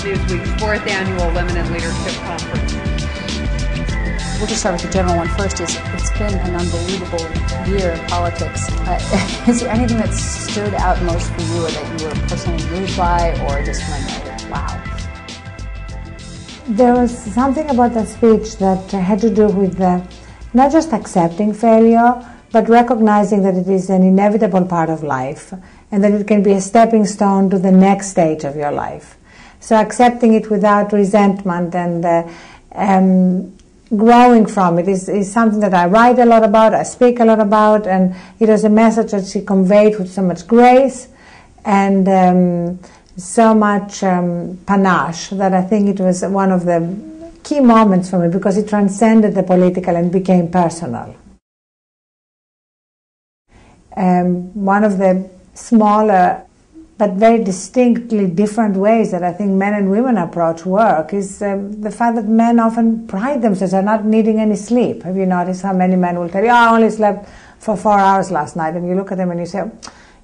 Newsweek's 4th Annual Limited Leadership Conference. We'll just start with the general one first. It's been an unbelievable year in politics. Is there anything that stood out most for you, or that you were personally moved by, or just went, wow? There was something about the speech that had to do with not just accepting failure, but recognizing that it is an inevitable part of life, and that it can be a stepping stone to the next stage of your life. So accepting it without resentment and growing from it is something that I write a lot about, I speak a lot about, and it was a message that she conveyed with so much grace and so much panache that I think it was one of the key moments for me, because it transcended the political and became personal. One of the smaller but very distinctly different ways that I think men and women approach work is the fact that men often pride themselves on not needing any sleep. Have you noticed how many men will tell you, I only slept for 4 hours last night, and you look at them and you say,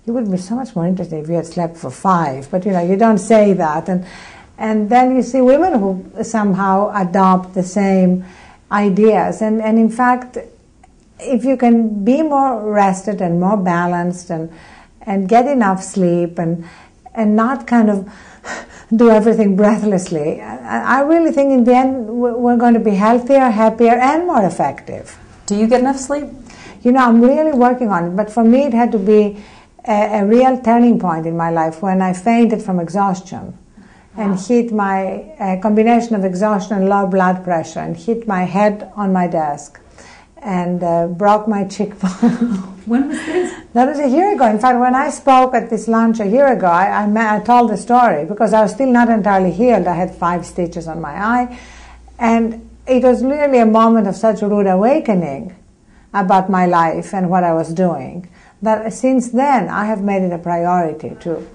you would be so much more interested if you had slept for 5, but you don't say that. And then you see women who somehow adopt the same ideas, and in fact, if you can be more rested and more balanced and get enough sleep and not kind of do everything breathlessly, I really think in the end we're going to be healthier, happier, and more effective. Do you get enough sleep? I'm really working on it, but for me it had to be a real turning point in my life when I fainted from exhaustion and hit my combination of exhaustion and low blood pressure, and hit my head on my desk and broke my cheekbone. When was this? That was a year ago. In fact, when I spoke at this lunch a year ago, I told the story because I was still not entirely healed. I had 5 stitches on my eye, and it was really a moment of such a rude awakening about my life and what I was doing, that since then I have made it a priority to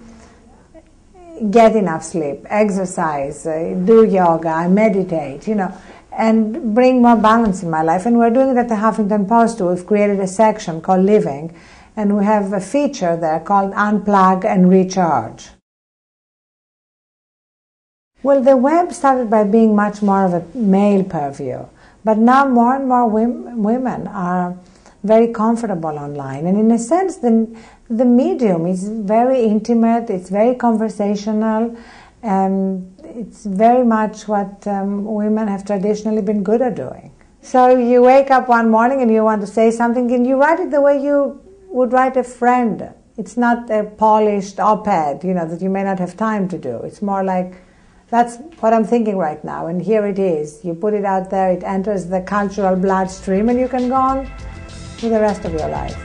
get enough sleep, exercise, do yoga, I meditate, and bring more balance in my life. And we're doing it at the Huffington Post too. We've created a section called Living, and we have a feature there called Unplug and Recharge. Well, the web started by being much more of a male purview, but now more and more women are very comfortable online. And in a sense, the medium is very intimate, it's very conversational, it's very much what women have traditionally been good at doing. So you wake up one morning and you want to say something, and you write it the way you would write a friend. It's not a polished op-ed, that you may not have time to do. It's more like, that's what I'm thinking right now, and here it is. You put it out there, it enters the cultural bloodstream, and you can go on with the rest of your life.